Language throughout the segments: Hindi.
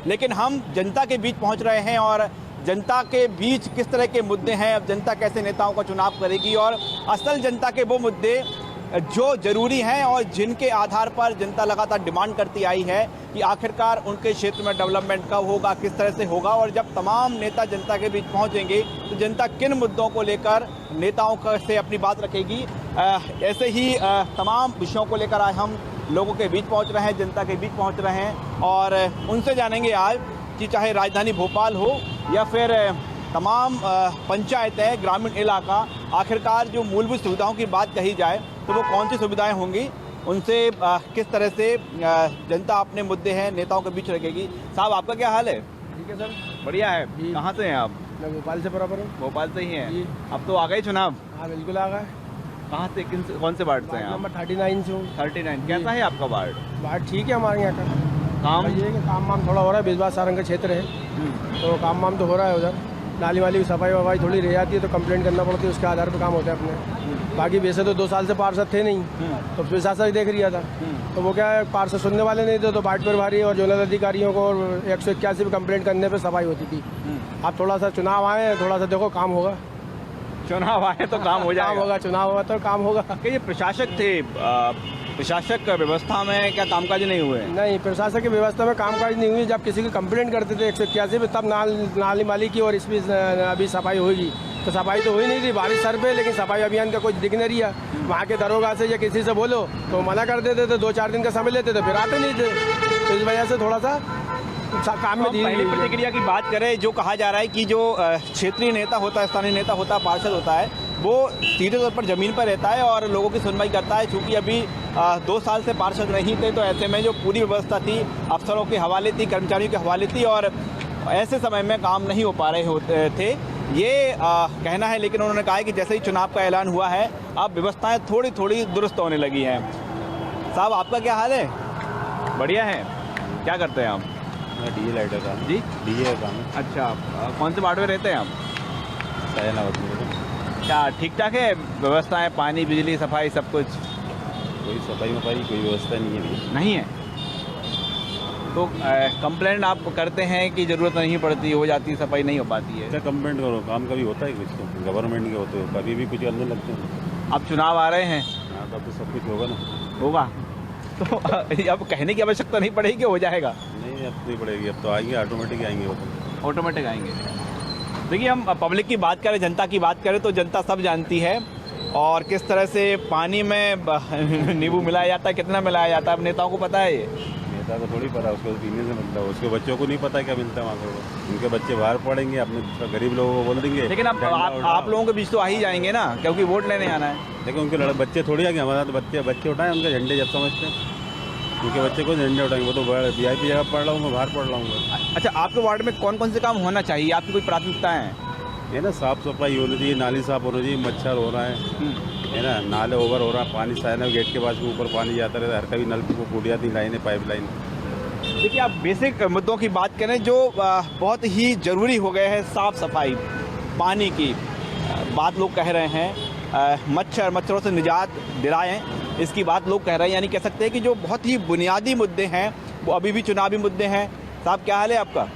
लेकिन हम जनता के बीच पहुंच रहे हैं और जनता के बीच किस तरह के मुद्दे हैं, अब जनता कैसे नेताओं का चुनाव करेगी और असल जनता के वो मुद्दे जो ज़रूरी हैं और जिनके आधार पर जनता लगातार डिमांड करती आई है कि आखिरकार उनके क्षेत्र में डेवलपमेंट कब होगा, किस तरह से होगा। और जब तमाम नेता जनता के बीच पहुंचेंगे तो जनता किन मुद्दों को लेकर नेताओं से अपनी बात रखेगी। ऐसे ही तमाम विषयों को लेकर आज हम लोगों के बीच पहुंच रहे हैं, जनता के बीच पहुंच रहे हैं और उनसे जानेंगे आज कि चाहे राजधानी भोपाल हो या फिर तमाम पंचायतें, ग्रामीण इलाका, आखिरकार जो मूलभूत सुविधाओं की बात कही जाए तो वो कौन सी सुविधाएं होंगी, उनसे किस तरह से जनता अपने मुद्दे हैं नेताओं के बीच रखेगी। साहब आपका क्या हाल है? ठीक है सर, बढ़िया है। कहाँ से हैं आप? मैं भोपाल से बराबर हूँ। भोपाल से ही हैं। अब तो आ गए चुनाव? हाँ बिल्कुल आ गए। कहाँ से, कौन से वार्ड से हैं आप? नंबर 39 से हूँ। 39। कैसा है आपका वार्ड? वार्ड ठीक है हमारे यहाँ का। काम ये है कि काम वाम थोड़ा हो रहा है, बिजबात सारंग का क्षेत्र है तो काम वाम तो हो रहा है। उधर नाली वाली सफाई वफाई थोड़ी रह जाती है तो कंप्लेंट करना पड़ती है, उसके आधार पर काम होता है अपने। बाकी वैसे तो 2 साल से पार्षद थे नहीं तो प्रशासन ही देख रिया था तो वो क्या है, पार्षद सुनने वाले नहीं थे तो बाट पर भारी और जोनल अधिकारियों को 181 पे कंप्लेंट करने पे सफाई होती थी। अब थोड़ा सा चुनाव आए, थोड़ा सा देखो काम होगा। चुनाव आए तो काम हो जाएगा। काम होगा, चुनाव होगा तो काम होगा। कि ये प्रशासक थे, प्रशासक व्यवस्था में क्या कामकाज नहीं हुए? नहीं, प्रशासन की व्यवस्था में कामकाज नहीं हुई। जब किसी की कंप्लेंट करते थे 181 पे तब नाली माली की और इसमें अभी सफाई होगी तो सफाई तो हुई नहीं थी। बारिश सर पे, लेकिन सफाई अभियान का कुछ दिख नहीं रहा। वहाँ के दरोगा से या किसी से बोलो तो मना कर देते थे, 2-4 दिन का समय लेते थे, फिर आते नहीं थे। तो इस वजह से थोड़ा सा काम में पहली प्रतिक्रिया की बात करें, जो कहा जा रहा है कि जो क्षेत्रीय नेता होता है, स्थानीय नेता होता है, पार्षद होता है, वो सीधे तौर पर ज़मीन पर रहता है और लोगों की सुनवाई करता है। चूँकि अभी 2 साल से पार्षद नहीं थे तो ऐसे में जो पूरी व्यवस्था थी अफसरों के हवाले थी, कर्मचारियों के हवाले थी और ऐसे समय में काम नहीं हो पा रहे होते थे, ये कहना है। लेकिन उन्होंने कहा है कि जैसे ही चुनाव का ऐलान हुआ है अब व्यवस्थाएँ थोड़ी थोड़ी दुरुस्त होने लगी हैं। साहब आपका क्या हाल है? बढ़िया है। क्या करते हैं आप? डीए लाइटर का। जी, डीए का काम है। अच्छा, कौन से वार्ड में रहते हैं आप? सैनावत में। क्या ठीक ठाक है व्यवस्थाएं, पानी, बिजली, सफाई, सब कुछ? कोई सफाई वफाई कोई व्यवस्था नहीं है अभी। नहीं है तो कंप्लेंट आप करते हैं कि ज़रूरत नहीं पड़ती, हो जाती, सफाई नहीं हो पाती है? क्या कंप्लेंट करो, काम कभी होता है कुछ तो गवर्नमेंट के होते हो, कभी भी कुछ करने लगते हैं। अब चुनाव आ रहे हैं। हाँ, तब तो सब कुछ होगा ना। होगा तो अब कहने की आवश्यकता नहीं पड़ेगी कि हो जाएगा? नहीं, अब नहीं पड़ेगी, अब तो आएंगे, ऑटोमेटिक आएंगे वो तो। ऑटोमेटिक आएंगे। देखिए, हम पब्लिक की बात करें, जनता की बात करें तो जनता सब जानती है और किस तरह से पानी में नींबू मिलाया जाता है, कितना मिलाया जाता है, अब नेताओं को पता है। ये नेता को थोड़ी पता, उसको पीने से मिलता है, उसके बच्चों को नहीं पता क्या मिलता है वहाँ पर। उनके बच्चे बाहर पढ़ेंगे, अपने गरीब लोगों को बोल देंगे। लेकिन अब आप लोगों के बीच तो आ ही जाएंगे ना, क्योंकि वोट लेने आना है। लेकिन उनके बच्चे थोड़ी आगे, हमारे साथ बच्चे उठाएं उनके झंडे जब समझते हैं, उनके बच्चे को झंडे उठाएंगे। वो तो VIP जगह पढ़ रहा हूँ, मैं बाहर पढ़ रहा हूँ। अच्छा, आपके वार्ड में कौन कौन से काम होना चाहिए, आपकी कोई प्राथमिकताएं हैं? है ना, साफ सफाई होनी चाहिए, नाली साफ होनी चाहिए, मच्छर हो रहा है ना, नाले ओवर हो रहा है, पानी साइना गेट के पास में ऊपर पानी जाता रहता है, हर कभी नल को फूट जाती लाइनें, पाइप लाइन। देखिए, आप बेसिक मुद्दों की बात करें जो बहुत ही ज़रूरी हो गए हैं, साफ़ सफाई, पानी की बात लोग कह रहे हैं, मच्छरों से निजात दिलाएं, इसकी बात लोग कह रहे हैं। यानी कह सकते हैं कि जो बहुत ही बुनियादी मुद्दे हैं वो अभी भी चुनावी मुद्दे हैं। साहब क्या हाल है आपका?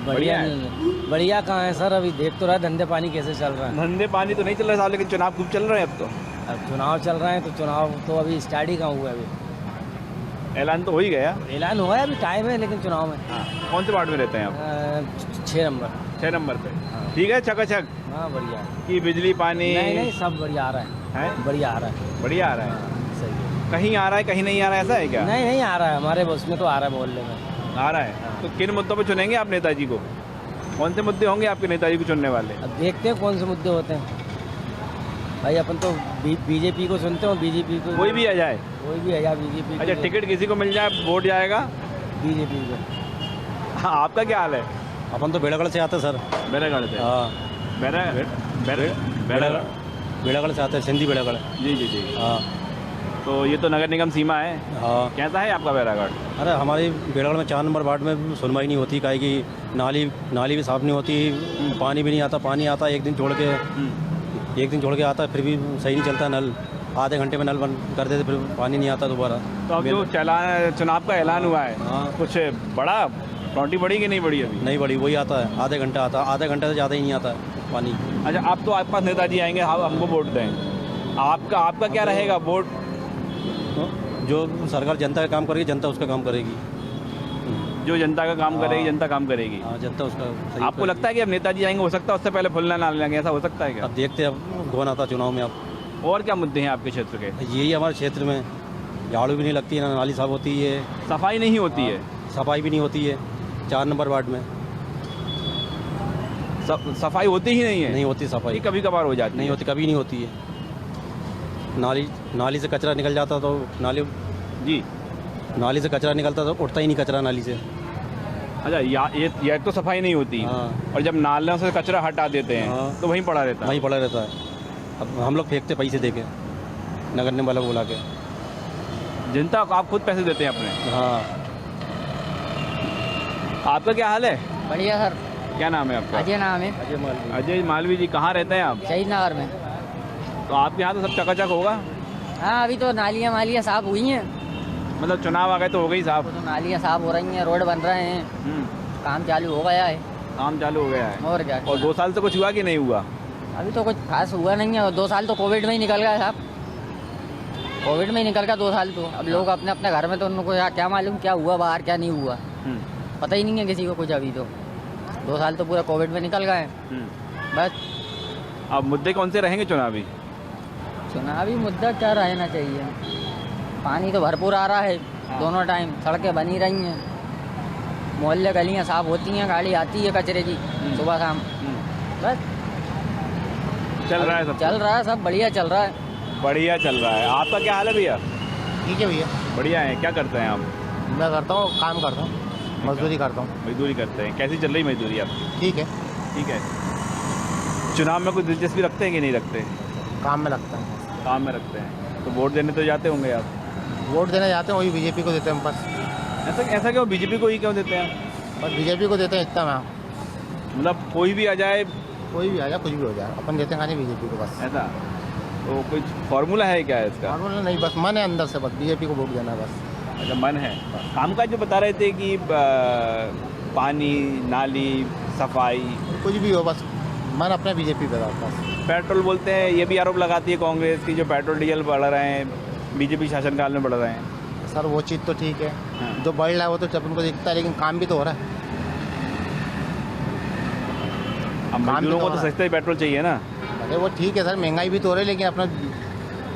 बढ़िया है। बढ़िया कहाँ है सर, अभी देख तो रहा है धंधे पानी कैसे चल रहा है। धंधे पानी तो नहीं चल रहा साहब, लेकिन चुनाव खूब चल रहे हैं अब तो। अब चुनाव चल रहे हैं तो चुनाव तो अभी स्टार्ट ही कहाँ हुआ है, अभी ऐलान तो हो ही गया। ऐलान हुआ है, अभी टाइम है लेकिन चुनाव में। हाँ, कौन से वार्ड में रहते हैं आप? 6 नंबर। 6 नंबर पे। ठीक है, चकाचक। हाँ बढ़िया कि बिजली पानी? नहीं, सब बढ़िया आ रहा है। बढ़िया आ रहा है। बढ़िया आ रहा है। सही है। कहीं आ रहा है, कहीं नहीं आ रहा है, ऐसा है क्या? नहीं आ रहा है, हमारे बस में तो आ रहा है, मोहल्ले में आ रहा है। तो किन मुद्दों पे चुनेंगे आप नेताजी को? कौन से मुद्दे होंगे आपके नेताजी को चुनने वाले? अब देखते हैं कौन से मुद्दे होते हैं भाई। अपन तो बीजेपी को सुनते हो, बीजेपी को। कोई भी आ जाए? कोई भी आ जाए बीजेपी। अच्छा, टिकट किसी को मिल जाए, वोट जाएगा बीजेपी को। हाँ, आपका क्या हाल है? अपन तो बेड़ागढ़ से आते सर। बेड़ागढ़ से? हाँ, बेड़ागढ़ से आते हैं, सिंधी बेड़ागढ़। जी। हाँ, तो ये तो नगर निगम सीमा है। हाँ। कैसा है आपका बेड़ागढ़? अरे हमारी बेड़ागढ़ में 4 नंबर वार्ड में सुनवाई नहीं होती, काहे कि नाली भी साफ नहीं होती, पानी भी नहीं आता। पानी आता एक दिन छोड़ के आता, फिर भी सही नहीं चलता नल। आधे घंटे में नल बंद कर देते, फिर पानी नहीं आता दोबारा। तो अब जो चुनाव का ऐलान हुआ है, हाँ। कुछ बड़ा टोटी बढ़ी कि नहीं बढ़ी अभी? नहीं बढ़ी, वही आता है, आधे घंटे आता है, आधे घंटे से ज़्यादा ही नहीं आता है पानी। अच्छा, आप तो आपके पास नेताजी आएंगे, हम हमको वोट दें, आपका क्या रहेगा वोट? जो सरकार जनता का काम करेगी, जनता उसका काम करेगी। जो जनता का काम करेगी, जनता काम करेगी। हाँ, जनता उसका सही आपको लगता है कि अब नेताजी आएंगे, हो सकता है उससे पहले फुलना ना लगे, ऐसा हो सकता है क्या? अब देखते हैं अब कौन आता चुनाव में। अब और क्या मुद्दे हैं आपके क्षेत्र के? यही हमारे क्षेत्र में झाड़ू भी नहीं लगती है, ना नाली साफ होती है, सफाई नहीं होती है। सफाई भी नहीं होती है 4 नंबर वार्ड में। सफाई होती ही नहीं है? नहीं होती सफाई, कभी कभार हो जाती नहीं होती, कभी नहीं होती है। नाली से कचरा निकल जाता तो नाली से कचरा निकलता तो उठता ही नहीं कचरा नाली से। अच्छा, ये तो सफाई नहीं होती। हाँ। और जब नालों से कचरा हटा देते हैं हाँ। तो वहीं पड़ा रहता है। वहीं पड़ा रहता है। अब हम लोग फेंकते पैसे दे के, नगर निगम वाला को बुला के। जनता को आप खुद पैसे देते हैं अपने? हाँ। आपका क्या हाल है? बढ़िया सर। क्या नाम है आपका? अजय नाम है। अजय मालवी जी, कहाँ रहते हैं आप? शहीद नगर में। तो आपके यहाँ तो सब चकाचक होगा? हाँ, अभी तो नालियाँ साफ हुई हैं। मतलब चुनाव आ गए तो हो गई साहब? तो नालियाँ साफ हो रही हैं, रोड बन रहे हैं, काम चालू हो गया है। काम चालू हो गया है। और क्या? और 2 साल से कुछ हुआ कि नहीं हुआ? अभी तो कुछ खास हुआ नहीं है। 2 साल तो कोविड में ही निकल गया साहब, कोविड में ही निकल गया 2 साल तो। अब लोग अपने अपने घर में, तो उनको क्या मालूम क्या हुआ बाहर, क्या नहीं हुआ, पता ही नहीं है किसी को कुछ। अभी तो 2 साल तो पूरा कोविड में निकल गए बस। अब मुद्दे कौन से रहेंगे चुनावी? चुनावी मुद्दा क्या रहना चाहिए? पानी तो भरपूर आ रहा है दोनों टाइम, सड़कें बनी रही हैं, मोहल्ले गलियां साफ होती हैं, गाड़ी आती है कचरे की सुबह शाम। बस चल रहा है सब? चल रहा है, सब बढ़िया चल रहा है। बढ़िया चल रहा है। आपका क्या हाल है भैया? ठीक है भैया। बढ़िया है। क्या करते हैं आप? मैं करता हूँ, काम करता हूँ, मजदूरी करता हूँ। मजदूरी करते हैं। कैसी चल रही मजदूरी आपकी? ठीक है। ठीक है। चुनाव में कोई दिलचस्पी रखते हैं कि नहीं रखते? काम में लगता है। काम में रखते हैं। तो वोट देने तो जाते होंगे आप? वोट देने जाते हैं, वही बीजेपी को देते हैं बस। ऐसा क्यों? बीजेपी को ही क्यों देते हैं? बस बीजेपी को देते हैं इतना मैं। मतलब कोई भी आ जाए? कोई भी आ जाए, कुछ भी हो जाए, अपन देते हैं खाली बीजेपी को बस। ऐसा? तो कुछ फॉर्मूला है क्या इसका? फॉर्मूला नहीं, बस मन है अंदर से, बस बीजेपी को वोट देना है बस। अच्छा, मन है। कामकाज जो बता रहे थे कि पानी, नाली, सफाई, कुछ भी हो, बस मन अपने बीजेपी पे रहता है। पेट्रोल बोलते हैं, ये भी आरोप लगाती है कांग्रेस की, जो पेट्रोल डीजल बढ़ रहे हैं बीजेपी शासनकाल में बढ़ रहे हैं। सर वो चीज़ तो ठीक है, हाँ। जो बढ़ रहा है वो तो जब उनको दिखता है, लेकिन काम भी तो हो रहा है। अब मजदूरों को तो सस्ता ही पेट्रोल चाहिए ना। अरे वो ठीक है सर, महंगाई भी तो हो रही है, लेकिन अपना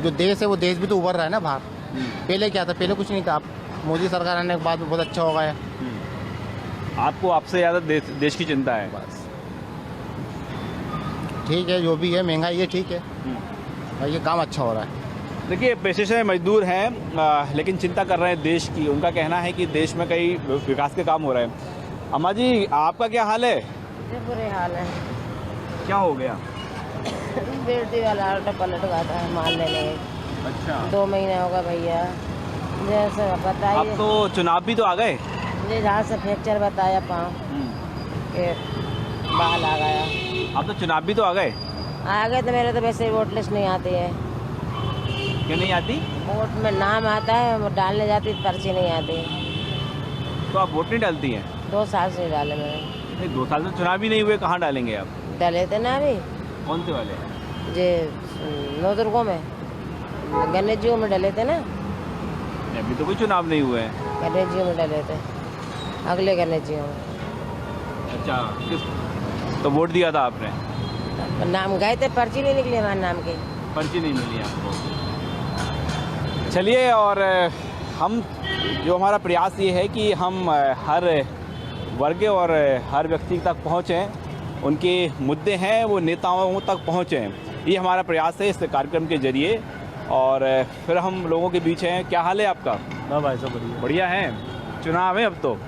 जो देश है वो देश भी तो उभर रहा है ना बाहर। पहले क्या था? पहले कुछ नहीं था। अब मोदी सरकार आने के बाद बहुत अच्छा हो गया। आपको आपसे ज़्यादा देश की चिंता है? बस ठीक है, जो भी है महंगाई है, ठीक है भाई, ये काम अच्छा हो रहा है। देखिए, पेशे से मजदूर हैं लेकिन चिंता कर रहे हैं देश की। उनका कहना है कि देश में कई विकास के काम हो रहे हैं। अम्मा जी, आपका क्या हाल है? बुरे हाल है। क्या हो गया? बेटी वाला आल्टो पलट गया था माल लेने। अच्छा। 2 महीने हो गए भैया। जैसे अब बताइए, तो चुनाव भी तो आ गए। मुझे जहाँ से फ्रैक्चर बताया पाँव के बाल आ गया। अब तो चुनाव भी तो आ गए। आ गए तो मेरे तो वैसे ही वोट लिस्ट नहीं आती है। क्यों नहीं आती? वोट में नाम आता है, वो डालने जाती पर्ची नहीं आती। तो आप वोट नहीं डालती हैं? 2 साल से डाले मैंने। नहीं, 2 साल से चुनाव ही नहीं हुए, कहाँ डालेंगे आप? डाले थे ना अभी, कौन से वाले? जे नवदुर्गों में, गणेश जी में डले थे ना। अभी तो कोई चुनाव नहीं हुए हैं। गणेश जी में डले थे, अगले गणेश जी में। अच्छा, तो वोट दिया था आपने? नाम गए थे, पर्ची नहीं निकली हमारे नाम की। पर्ची नहीं मिली आपको? चलिए, और हम जो हमारा प्रयास ये है कि हम हर वर्ग और हर व्यक्ति तक पहुँचें, उनके मुद्दे हैं वो नेताओं तक पहुँचें, ये हमारा प्रयास है इस कार्यक्रम के जरिए। और फिर हम लोगों के बीच हैं। क्या हाल है आपका? हाँ भाई साहब, बढ़िया। बढ़िया है। चुनाव है अब तो?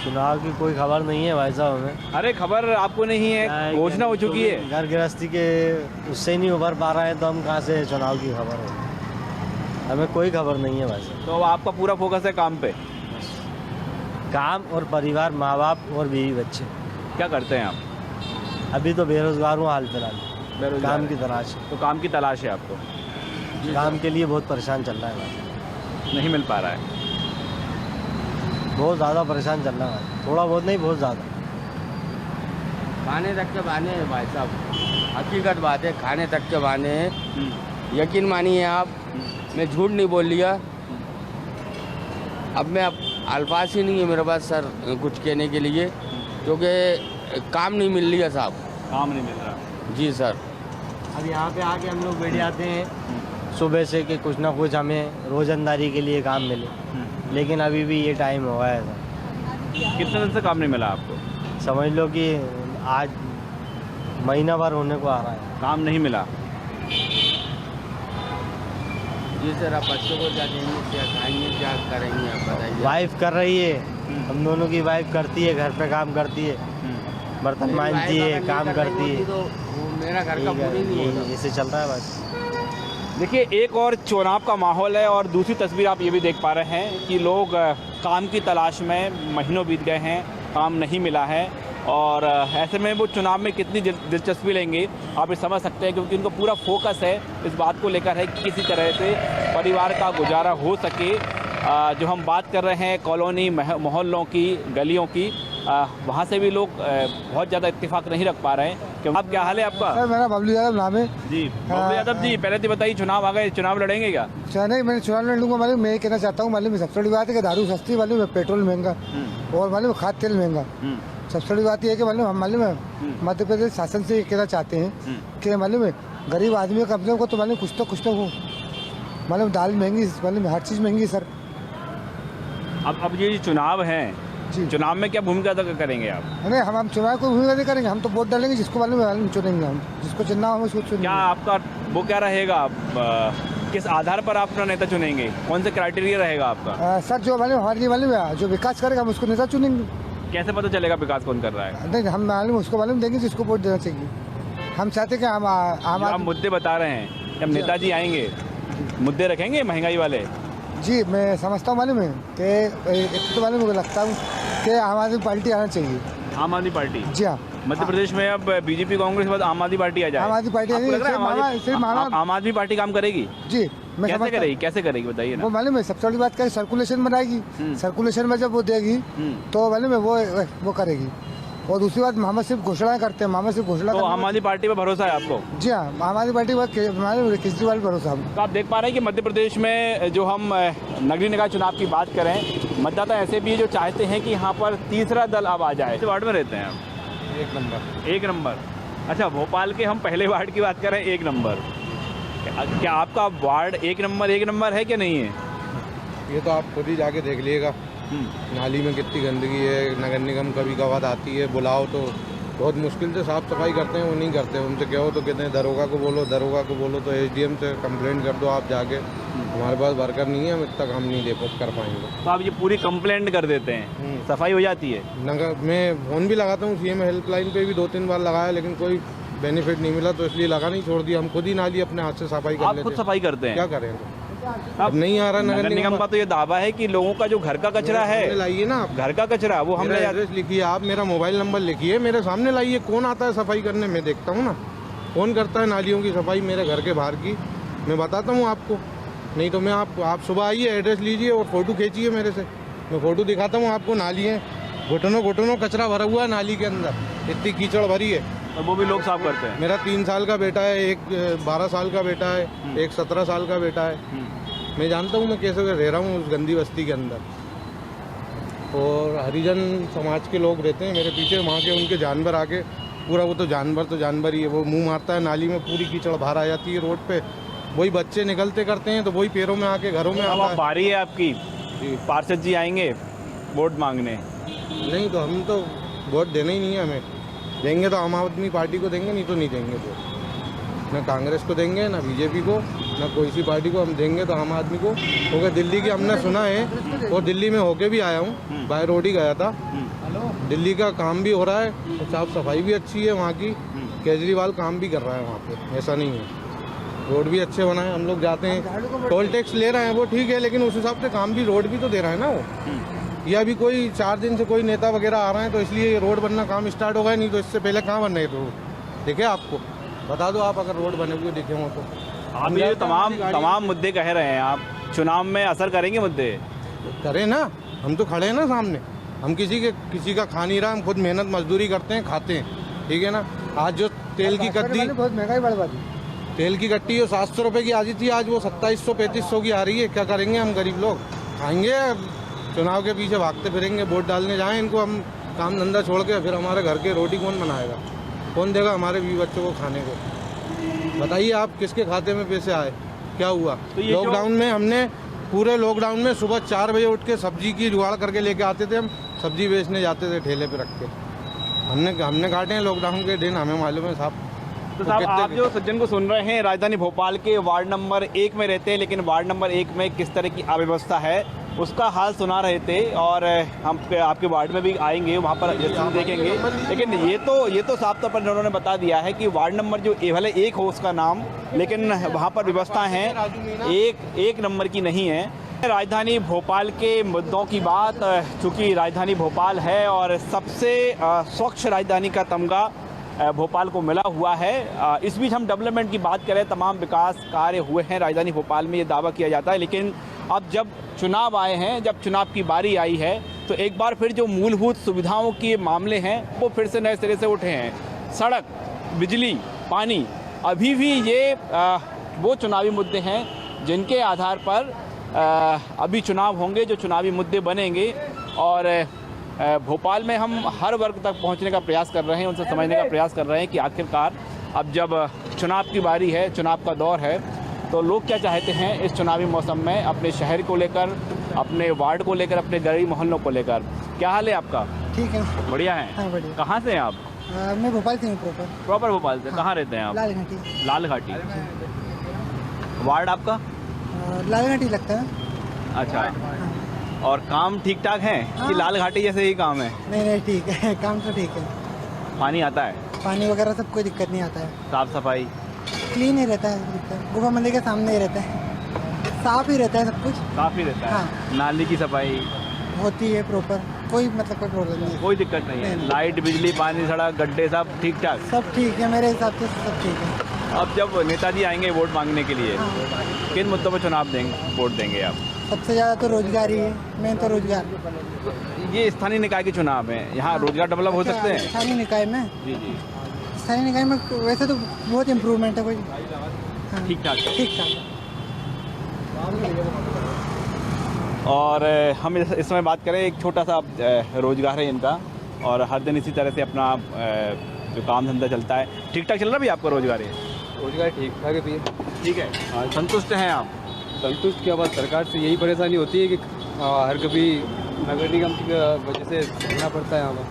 चुनाव की कोई खबर नहीं है भाई साहब हमें। अरे खबर आपको नहीं है? घोषणा हो चुकी है। घर गृहस्थी के उससे नहीं उभर पा रहा है तो हम कहाँ से चुनाव की खबर हो? हमें कोई खबर नहीं है भाई साहब। तो आपका पूरा फोकस है काम पे? काम और परिवार, माँ बाप और बीवी बच्चे। क्या करते हैं आप? अभी तो बेरोजगार हूँ हाल फिलहाल, बेरोजगार काम है। की तलाश। तो काम की तलाश है आपको? काम के लिए बहुत परेशान चल रहा है भाई। नहीं मिल पा रहा है। बहुत ज़्यादा परेशान चल रहा है, थोड़ा बहुत नहीं बहुत ज़्यादा। खाने तक के बहाने हैं भाई साहब, हकीकत बात है, खाने तक के बहाने हैं। यकीन मानिए आप, मैं झूठ नहीं बोल लिया। अब मैं अल्फाज ही नहीं है मेरे पास सर कुछ कहने के लिए, क्योंकि काम नहीं मिल रहा साहब, काम नहीं मिल रहा। जी सर। अब यहाँ पे आके हम लोग बैठ जाते हैं सुबह से कि कुछ ना कुछ हमें रोजंदारी के लिए काम मिले, लेकिन अभी भी ये टाइम हो गया है सर। कितने दिन से काम नहीं मिला आपको? समझ लो कि आज महीना भर होने को आ रहा है, काम नहीं मिला। जी सर, आप बच्चों को क्या देंगे, क्या खाएंगे, क्या करेंगे आप बताइए। वाइफ कर रही है, हम दोनों की वाइफ करती है, घर पे काम करती है, बर्तन मांजती है, काम करती है, तो वो मेरा घर का पूरी नहीं होता। ऐसे चल रहा है बस। देखिए, एक और चुनाव का माहौल है और दूसरी तस्वीर आप ये भी देख पा रहे हैं कि लोग काम की तलाश में महीनों बीत गए हैं, काम नहीं मिला है और ऐसे में वो चुनाव में कितनी दिलचस्पी लेंगे आप ये समझ सकते हैं, क्योंकि उनको पूरा फोकस है इस बात को लेकर है कि किसी तरह से परिवार का गुजारा हो सके। जो हम बात कर रहे हैं कॉलोनी मोहल्लों की, गलियों की, वहाँ से भी लोग बहुत ज़्यादा इत्तेफाक नहीं रख पा रहे हैं। क्यों? आप क्या हाल है आपका? सर मेरा बबलू यादव नाम है जी बबलू यादव जी, पहले तो बताइए, चुनाव आ गए, चुनाव लड़ेंगे क्या? नहीं, मैंने चुनाव लड़ लूँगा। मालूम मैं ये कहना चाहता हूँ, मालूम सबसे बड़ी बात है कि दारू सस्ती, मालूम है पेट्रोल महंगा और मालूम खाद तेल महंगा। सबसे बड़ी बात यह है कि मालूम हम मालूम है मध्य प्रदेश शासन से ये कहना चाहते हैं कि मालूम है गरीब आदमी का कम को तो मालूम कुछ तो हो, मालूम दाल महंगी, मालूम हर चीज़ महंगी सर। अब ये चुनाव है जी, चुनाव में क्या भूमिका अदा करेंगे आप? नहीं, हम चुनाव को भूमिका नहीं करेंगे, हम तो वोट डालेंगे जिसको मालूम चुनेंगे, हम जिसको चुनना हो हम उसको चुनेंगे। क्या आपका वो क्या रहेगा, किस आधार पर आप अपना नेता चुनेंगे, कौन से क्राइटेरिया रहेगा आपका? सर जो मालूम है जो विकास करेगा हम उसको नेता चुनेंगे। कैसे पता चलेगा विकास कौन कर रहा है? नहीं, हम मालूम उसको मालूम देंगे जिसको वोट देना चाहिए। हम चाहते कि हम आप मुद्दे बता रहे हैं, जब नेताजी आएंगे मुद्दे रखेंगे महंगाई वाले? जी, मैं समझता हूँ मालूम है कि एक तो मालूम लगता हूँ कि आम आदमी पार्टी आना चाहिए। आम आदमी पार्टी? जी हाँ। मध्य प्रदेश में अब बीजेपी कांग्रेस के बाद आम आदमी पार्टी आ जाए। आम आदमी पार्टी आपको लग रहा है आम आदमी पार्टी काम करेगी? जी, मैं कैसे करेगी बताइए ना। वो मालूम है सबसे बड़ी बात क्या है, सर्कुलेशन बनाएगी, सर्कुलेशन में जब वो देगी तो मालूम है वो करेगी। और दूसरी बात मोहम्मद सिर्फ घोषणाएं करते हैं, मोहम्मद सिर्फ घोषणा। तो आम आदमी पार्टी पर भरोसा है आपको? जी हाँ, आम आदमी पार्टी पर केजरीवाल भरोसा हम। तो आप देख पा रहे हैं कि मध्य प्रदेश में जो हम नगरीय निकाय चुनाव की बात करें, मतदाता ऐसे भी जो चाहते हैं कि यहाँ पर तीसरा दल अब आ जाए। वार्ड में रहते हैं आप? 1 नंबर। अच्छा, भोपाल के हम पहले वार्ड की बात करें, 1 नंबर। क्या आपका वार्ड 1 नंबर है क्या नहीं है? ये तो आप खुद ही जाके देख लीजिएगा, नाली में कितनी गंदगी है। नगर निगम कभी कभार आती है, बुलाओ तो बहुत मुश्किल से साफ़ सफाई करते हैं, वो नहीं करते। उनसे कहो तो कहते हैं दरोगा को बोलो तो एसडीएम से कंप्लेंट कर दो आप जाके, हमारे पास वर्कर नहीं है, हम इतना काम नहीं कर पाएंगे। तो आप ये पूरी कंप्लेंट कर देते हैं, सफाई हो जाती है? नगर मैं फ़ोन भी लगाता हूँ, सीएम हेल्पलाइन पे भी 2-3 बार लगाया, लेकिन कोई बेनिफिट नहीं मिला, तो इसलिए लगा नहीं, छोड़ दिया। हम खुद ही नाली अपने हाथ से सफाई कर लेते हैं। खुद सफाई करते हैं? क्या करें, अब नहीं आ रहा। नगर निगम का तो ये दावा है कि लोगों का जो घर का कचरा है, लाइए ना आप, घर का कचरा वो हम एड्रेस लिखिए, आप मेरा मोबाइल नंबर लिखिए, मेरे सामने लाइए। कौन आता है सफाई करने, मैं देखता हूँ ना कौन करता है नालियों की सफाई मेरे घर के बाहर की, मैं बताता हूँ आपको। नहीं तो मैं आप सुबह आइए, एड्रेस लीजिए और फ़ोटो खींचिए मेरे से, मैं फ़ोटो दिखाता हूँ आपको। नाली है, घुटनों कचरा भरा हुआ है नाली के अंदर, इतनी कीचड़ भरी है, और वो भी लोग साफ करते हैं। मेरा 3 साल का बेटा है, एक 12 साल का बेटा है, एक 17 साल का बेटा है। मैं जानता हूँ मैं कैसे रह रहा हूँ उस गंदी बस्ती के अंदर। और हरिजन समाज के लोग रहते हैं मेरे पीछे, वहाँ के उनके जानवर आके पूरा, वो तो जानवर ही है, वो मुंह मारता है नाली में, पूरी कीचड़ बाहर आ जाती है रोड पे। वही बच्चे निकलते करते हैं तो वही पैरों में आके घरों में आता है। बारी है आपकी, पार्षद जी आएंगे वोट मांगने? नहीं, तो हम तो वोट देना ही नहीं है, हमें देंगे तो आम आदमी पार्टी को देंगे, नहीं तो नहीं देंगे। वोट ना कांग्रेस को देंगे, ना बीजेपी को, ना कोई सी पार्टी को। हम देंगे तो आम आदमी को, क्योंकि दिल्ली की हमने सुना है, और दिल्ली में होके भी आया हूँ, बाय रोड ही गया था। दिल्ली का काम भी हो रहा है, साफ सफाई भी अच्छी है वहाँ की, केजरीवाल काम भी कर रहा है वहाँ पे, ऐसा नहीं है। रोड भी अच्छे बनाए, हम लोग जाते हैं, टोल टैक्स ले रहे हैं वो ठीक है, लेकिन उस हिसाब से काम भी, रोड भी तो दे रहा है ना वो। या अभी कोई 4 दिन से कोई नेता वगैरह आ रहे हैं तो इसलिए रोड बनना काम स्टार्ट हो गया, नहीं तो इससे पहले कहाँ बन रहे थे रोड? देखे आपको बता दो आप, अगर रोड बने हुए दिखे हो तो। आप ये तमाम मुद्दे कह रहे हैं, आप चुनाव में असर करेंगे मुद्दे? करें ना, हम तो खड़े हैं ना सामने, हम किसी का खा नहीं रहा, हम खुद मेहनत मजदूरी करते हैं, खाते हैं, ठीक है ना। आज जो तेल की कट्टी, बहुत महंगाई बढ़वा दी। तेल की कट्टी जो 700 रुपये की आती थी, आज वो 2700-3500 की आ रही है। क्या करेंगे हम गरीब लोग? खाएंगे, चुनाव के पीछे भागते फिरेंगे, वोट डालने जाएं इनको हम, काम धंधा छोड़ के, फिर हमारे घर के रोटी कौन बनाएगा, कौन देगा हमारे बीवी बच्चों को खाने को? बताइए आप, किसके खाते में पैसे आए, क्या हुआ? तो लॉकडाउन में हमने, पूरे लॉकडाउन में सुबह 4 बजे उठ के सब्जी की जुगाड़ करके लेके आते थे, हम सब्जी बेचने जाते थे ठेले पे रख के। हमने काटे हैं लॉकडाउन के दिन, हमें मालूम है साहब। तो साहब, आप जो सज्जन को सुन रहे हैं, राजधानी भोपाल के वार्ड नंबर 1 में रहते हैं, लेकिन वार्ड नंबर 1 में किस तरह की अव्यवस्था है उसका हाल सुना रहे थे। और हम आपके वार्ड में भी आएंगे, वहाँ पर देखेंगे। लेकिन ये तो साफ तौर पर उन्होंने बता दिया है कि वार्ड नंबर जो भले 1 हो उसका नाम, लेकिन वहाँ पर व्यवस्था है एक नंबर की नहीं है। राजधानी भोपाल के मुद्दों की बात, चूँकि राजधानी भोपाल है और सबसे स्वच्छ राजधानी का तमगा भोपाल को मिला हुआ है। इस बीच हम डेवलपमेंट की बात करें, तमाम विकास कार्य हुए हैं राजधानी भोपाल में, ये दावा किया जाता है। लेकिन अब जब चुनाव आए हैं, जब चुनाव की बारी आई है, तो एक बार फिर जो मूलभूत सुविधाओं के मामले हैं वो फिर से नए सिरे से उठे हैं। सड़क, बिजली, पानी, अभी भी ये वो चुनावी मुद्दे हैं जिनके आधार पर अभी चुनाव होंगे, जो चुनावी मुद्दे बनेंगे। और भोपाल में हम हर वर्ग तक पहुंचने का प्रयास कर रहे हैं, उनसे समझने का प्रयास कर रहे हैं कि आखिरकार अब जब चुनाव की बारी है, चुनाव का दौर है, तो लोग क्या चाहते हैं इस चुनावी मौसम में, अपने शहर को लेकर, अपने वार्ड को लेकर, अपने गली मोहल्लों को लेकर। क्या हाल है आपका? ठीक है, बढ़िया है। हाँ बढ़िया। कहाँ से हैं आप? मैं भोपाल से हूँ, प्रॉपर भोपाल से। कहाँ रहते हैं आप? लाल घाटी। लाल घाटी। वार्ड आपका? लाल घाटी लगता है। अच्छा, और काम ठीक ठाक है कि लाल घाटी जैसे ही काम है? नहीं ठीक है, काम तो ठीक है। पानी आता है? पानी वगैरह सब कोई दिक्कत नहीं आता है। साफ सफाई? क्लीन ही रहता है, गुफा मंदिर के सामने ही रहता है, साफ ही रहता है सब कुछ। साफ ही रहता है। हाँ। नाली की सफाई होती है प्रॉपर, कोई प्रॉब्लम नहीं है। कोई दिक्कत नहीं है? लाइट, बिजली, पानी, सड़क, गड्ढे सब ठीक ठाक? सब ठीक है, मेरे हिसाब से सब ठीक है। अब जब नेताजी आएंगे वोट मांगने के लिए, किन मुद्दों पर वोट देंगे आप? सबसे ज़्यादा तो रोजगार ही है, मेन तो रोजगार। ये स्थानीय निकाय के चुनाव है, यहाँ रोजगार डेवलप हो सकते हैं? स्थानीय निकाय में? जी जी। स्थानीय निकाय में वैसे तो बहुत इम्प्रूवमेंट है, कोई ठीक ठाक है। ठीक ठाक। और हम इस समय बात करें, एक छोटा सा रोजगार है इनका, और हर दिन इसी तरह से अपना जो काम धंधा चलता है। ठीक ठाक चल रहा है भी आपका रोजगार? है रोजगार ठीक ठाक है भैया। ठीक है। संतुष्ट हैं आप? संतुष्ट क्या बात, सरकार से यही परेशानी होती है कि हर कभी नगर निगम की वजह से रहना पड़ता है यहाँ पर,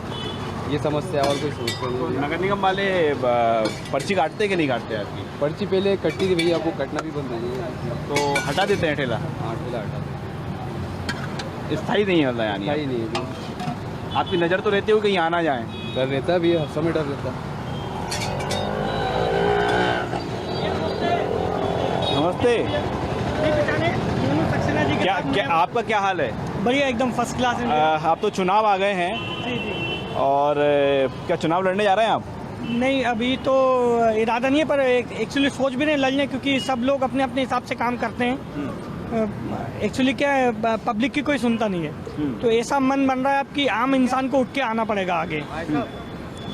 ये समस्या और कोई समस्या नहीं। नगर निगम वाले पर्ची काटते हैं कि नहीं काटते आपकी? पर्ची पहले कटती थी भैया, आपको कटना भी बंद हो गया, तो हटा देते हैं ठेला? हाँ ठेला हटा देते। स्थायी नहीं होता यानी? स्थायी नहीं। आपकी नज़र तो रहती हो कहीं आना जाए? डर रहता है भैया, हर समय डर रहता है। नमस्ते। क्या आपका क्या हाल है? बढ़िया, एकदम फर्स्ट क्लास है। आप तो चुनाव आ गए हैं, जी जी। और क्या चुनाव लड़ने जा रहे हैं आप? नहीं, अभी तो इरादा नहीं है, पर एक्चुअली सोच भी नहीं लड़ने, क्योंकि सब लोग अपने अपने हिसाब से काम करते हैं। एक्चुअली क्या है, पब्लिक की कोई सुनता नहीं है, तो ऐसा मन बन रहा है अब कि आम इंसान को उठ के आना पड़ेगा आगे।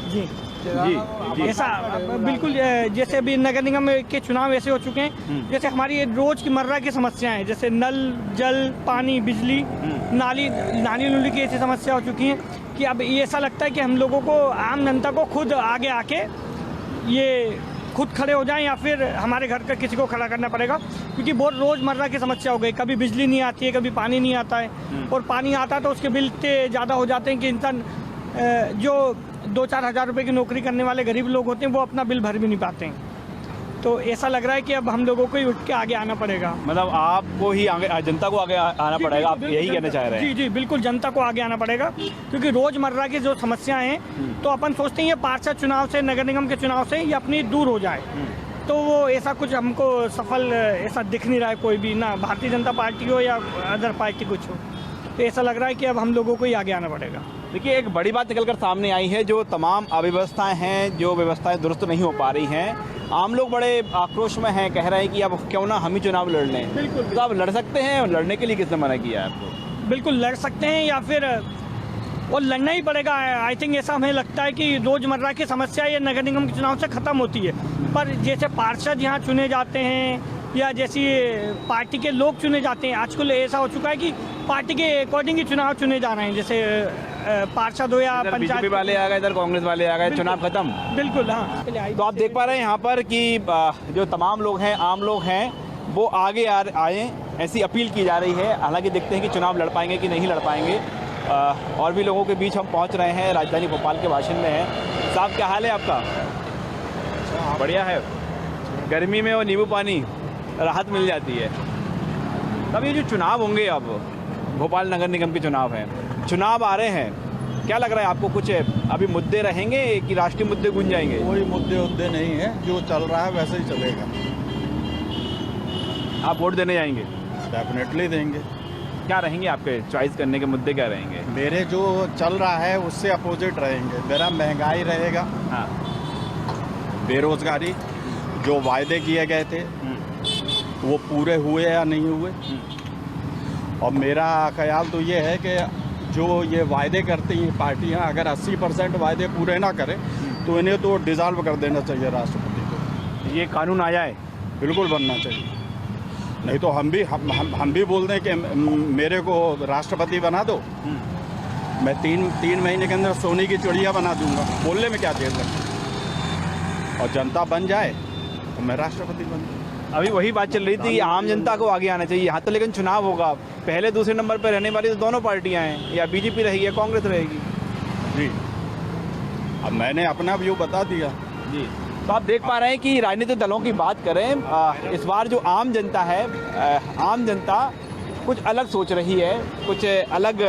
जी जी। ऐसा बिल्कुल, जैसे अभी नगर निगम के चुनाव ऐसे हो चुके हैं, जैसे हमारी रोज की मर्रा की समस्याएं, जैसे नल, जल, पानी, बिजली, नाली नूली की ऐसी समस्या हो चुकी हैं कि अब ये ऐसा लगता है कि हम लोगों को, आम जनता को खुद आगे आके ये खुद खड़े हो जाएं, या फिर हमारे घर का किसी को खड़ा करना पड़ेगा, क्योंकि बहुत रोज़मर्रा की समस्या हो गई। कभी बिजली नहीं आती है, कभी पानी नहीं आता है, और पानी आता है तो उसके बिल इतने ज़्यादा हो जाते हैं कि इंसान जो 2-4 हज़ार रुपये की नौकरी करने वाले गरीब लोग होते हैं वो अपना बिल भर भी नहीं पाते हैं। तो ऐसा लग रहा है कि अब हम लोगों को ही उठ के आगे आना पड़ेगा। मतलब आपको ही आगे, जनता को आगे आना पड़ेगा, आप यही कहना चाह रहे हैं? जी जी बिल्कुल, जनता को आगे आना पड़ेगा, क्योंकि रोज़मर्रा की जो समस्याएं हैं, तो अपन सोचते हैं ये पार्षद चुनाव से, नगर निगम के चुनाव से ये अपनी दूर हो जाए, तो वो ऐसा कुछ हमको सफल ऐसा दिख नहीं रहा है कोई भी, ना भारतीय जनता पार्टी हो या अदर पार्टी कुछ हो। तो ऐसा लग रहा है कि अब हम लोगों को ही आगे आना पड़ेगा। देखिए, एक बड़ी बात निकलकर सामने आई है, जो तमाम अव्यवस्थाएं हैं, जो व्यवस्थाएं दुरुस्त नहीं हो पा रही हैं, आम लोग बड़े आक्रोश में हैं, कह रहे हैं कि अब क्यों ना हम ही चुनाव लड़ लें। बिल्कुल। तो आप लड़ सकते हैं, लड़ने के लिए किसने मना किया है आपको? बिल्कुल लड़ सकते हैं या फिर वो लड़ना ही पड़ेगा। आई थिंक ऐसा हमें लगता है कि रोज़मर्रा की समस्या ये नगर निगम के चुनाव से ख़त्म होती है, पर जैसे पार्षद यहाँ चुने जाते हैं या जैसी पार्टी के लोग चुने जाते हैं, आजकल ऐसा हो चुका है कि पार्टी के अकॉर्डिंग ही चुनाव चुने जा रहे हैं। जैसे पार्षद हो या बीजेपी वाले आ गए, इधर कांग्रेस वाले आ गए, चुनाव खत्म। बिल्कुल, हाँ। तो आप देख पा रहे हैं यहाँ पर कि जो तमाम लोग हैं, आम लोग हैं, वो आगे आए, ऐसी अपील की जा रही है। हालांकि देखते हैं कि चुनाव लड़ पाएंगे कि नहीं लड़ पाएंगे। और भी लोगों के बीच हम पहुँच रहे हैं, राजधानी भोपाल के वाशिंद में हैं। साहब, क्या हाल है आपका? बढ़िया है। गर्मी में वो नींबू पानी राहत मिल जाती है। तब ये जो चुनाव होंगे, अब भोपाल नगर निगम के चुनाव हैं, चुनाव आ रहे हैं, क्या लग रहा है आपको? कुछ अभी मुद्दे रहेंगे कि राष्ट्रीय मुद्दे गुंज जाएंगे? कोई मुद्दे नहीं है, जो चल रहा है वैसे ही चलेगा। आप वोट देने जाएंगे? डेफिनेटली देंगे। क्या रहेंगे आपके चॉइस करने के मुद्दे? क्या रहेंगे मेरे? जो चल रहा है उससे अपोजिट रहेंगे। मेरा महंगाई रहेगा, हाँ, बेरोजगारी, जो वायदे किए गए थे वो पूरे हुए या नहीं हुए। और मेरा ख्याल तो ये है कि जो ये वायदे करती हैं पार्टियां, अगर 80% वायदे पूरे ना करें तो इन्हें तो डिसॉल्व कर देना चाहिए राष्ट्रपति को। ये कानून आ जाए? बिल्कुल बनना चाहिए, नहीं तो हम भी बोल दें कि मेरे को राष्ट्रपति बना दो, मैं तीन महीने के अंदर सोने की चिड़िया बना दूंगा। बोलने में क्या देर लगती, और जनता बन जाए तो मैं राष्ट्रपति बन जाऊँ। अभी वही बात चल रही थी कि आम जनता को आगे आना चाहिए। यहाँ तो लेकिन चुनाव होगा, पहले दूसरे नंबर पर रहने वाली तो दोनों पार्टियाँ हैं, या बीजेपी रहेगी या कांग्रेस रहेगी। जी, अब मैंने अपना व्यू बता दिया। जी, तो आप देख पा रहे हैं कि राजनीतिक दलों की बात करें, इस बार जो आम जनता है, आम जनता कुछ अलग सोच रही है, कुछ अलग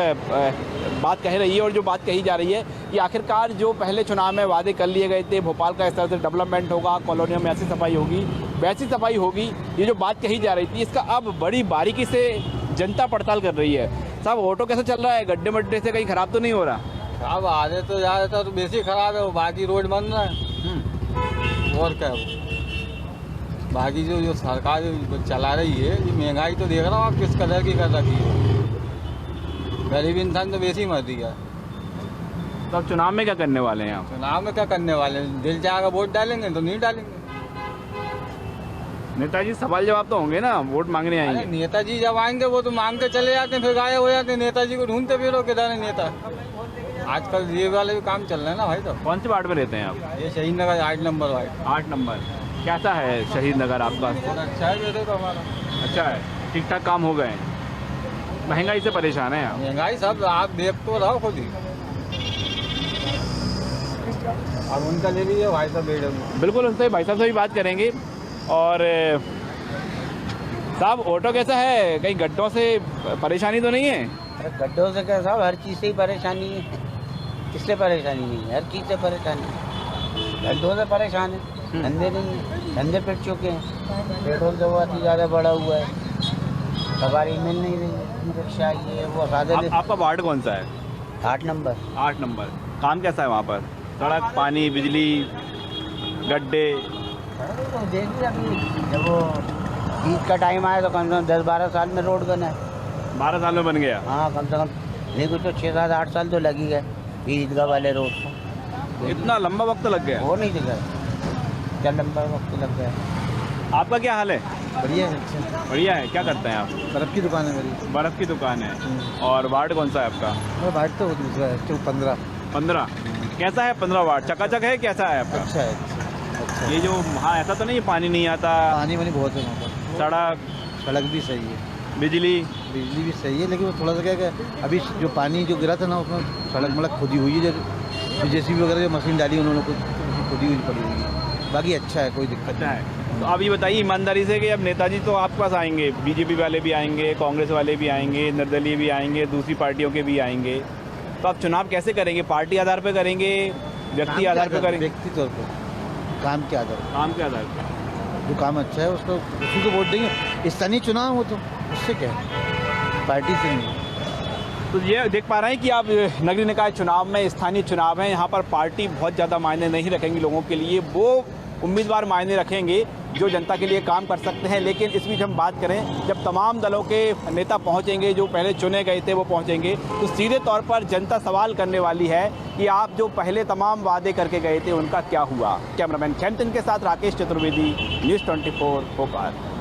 बात कह रही है। और जो बात कही जा रही है कि आखिरकार जो पहले चुनाव में वादे कर लिए गए थे, भोपाल का इस तरह से डेवलपमेंट होगा, कॉलोनियों में ऐसी सफाई होगी, वैसी सफाई होगी, ये जो बात कही जा रही थी, इसका अब बड़ी बारीकी से जनता पड़ताल कर रही है। साहब, ऑटो कैसा चल रहा है? गड्ढे मड्ढे से कहीं खराब तो नहीं हो रहा? अब आधे तो ज़्यादातर तो बेसी खराब है, वो बाकी रोड बन रहा है। और क्या, बाकी जो सरकार चला रही है, ये महंगाई तो देख रहा हूँ आप किस कदर की कर रखी है। गरीब इंसान तो बेसी मर दिया। तो अब चुनाव में क्या करने वाले हैं आप? चुनाव में क्या करने वाले हैं? दिल चाहेगा वोट डालेंगे तो नहीं डालेंगे। नेताजी सवाल जवाब तो होंगे ना, वोट मांगने आएंगे। नेताजी जब आएंगे वो तो मांग के चले जाते हैं, फिर गायब हो जाते हैं। नेताजी को ढूंढते फिरो किधर है नेता। आजकल ये वाले भी काम चल रहे हैं ना भाई। तो कौन से वार्ड में रहते हैं आप? ये शहीद नगर 8 नंबर वार्ड। 8 नंबर। कैसा है शहीद नगर आपका? अच्छा है वैसे तो हमारा। अच्छा है, ठीक ठाक काम हो गए हैं? महंगाई से परेशान है आप? महंगाई सब आप देख तो रहो खुद ही। अब उनका ले लीजिए भाई साहब मैडम। बिल्कुल, उनसे भाई साहब से भी बात करेंगे। और साहब, ऑटो कैसा है? कहीं गड्ढों से परेशानी तो नहीं है? गड्ढों से क्या साहब, हर चीज़ से ही परेशानी है। किससे परेशानी नहीं है? हर चीज़ से परेशानी है। गड्ढों से परेशान है, धंधे नहीं है, धंधे पिट चुके हैं। पेट्रोल तो बहुत ही ज़्यादा बढ़ा हुआ है, सवारी मिल नहीं रही है, रिक्शा ये वो साधन। आपका वार्ड कौन सा है? 8 नंबर। 8 नंबर। काम कैसा है वहाँ पर? सड़क, पानी, बिजली, गड्ढे? तो देखिए अभी जब वो ईद का टाइम आया तो कम से कम 10-12 साल में रोड बना है। 12 साल में बन गया? हाँ, कम से कम नहीं कुछ तो 6-7-8 साल तो लग ही गए ईदगाह वाले रोड को। इतना लंबा वक्त लग गया? वो नहीं दिखा, क्या लंबा वक्त लग गया। आपका क्या हाल है? बढ़िया है। अच्छा, बढ़िया है। क्या करते हैं आप? बर्फ़ की दुकान है मेरी। बर्फ़ की दुकान है। और वार्ड कौन सा है आपका? वार्ड तो दूसरा है, 15। 15। कैसा है 15 वार्ड? चकाचक है? कैसा है आपका? अच्छा है। अच्छा, ये जो हाँ, ऐसा तो नहीं पानी नहीं आता? पानी वानी बहुत है वहाँ पर। सड़क भी सही है, बिजली भी सही है, लेकिन वो थोड़ा सा क्या है, अभी जो पानी जो गिरा था ना उसमें सड़क मतलब खुदी हुई है, जो जेसीबी वगैरह जो मशीन डाली उन्होंने कुछ खुदी हुई पड़ी हुई है। बाकी अच्छा है, कोई दिक्कत अच्छा है। तो अब ये बताइए ईमानदारी से कि अब नेताजी तो आपके पास आएंगे, बीजेपी वाले भी आएंगे, कांग्रेस वाले भी आएंगे, निर्दलीय भी आएंगे, दूसरी पार्टियों के भी आएंगे, तो आप चुनाव कैसे करेंगे? पार्टी आधार पर करेंगे, व्यक्ति आधार पर करेंगे? व्यक्ति तौर पर, काम के आधार पर। काम के आधार पर जो काम अच्छा है उसको उसी को वोट देंगे। स्थानीय चुनाव हो तो उससे क्या है, पार्टी से नहीं। तो ये देख पा रहे हैं कि आप नगरीय निकाय चुनाव में, स्थानीय चुनाव है, यहाँ पर पार्टी बहुत ज़्यादा मायने नहीं रखेंगी लोगों के लिए। वो उम्मीदवार मायने रखेंगे जो जनता के लिए काम कर सकते हैं। लेकिन इस बीच हम बात करें, जब तमाम दलों के नेता पहुंचेंगे, जो पहले चुने गए थे वो पहुंचेंगे, तो सीधे तौर पर जनता सवाल करने वाली है कि आप जो पहले तमाम वादे करके गए थे उनका क्या हुआ। कैमरामैन कैंटन के साथ राकेश चतुर्वेदी, न्यूज़ 24 भोपाल।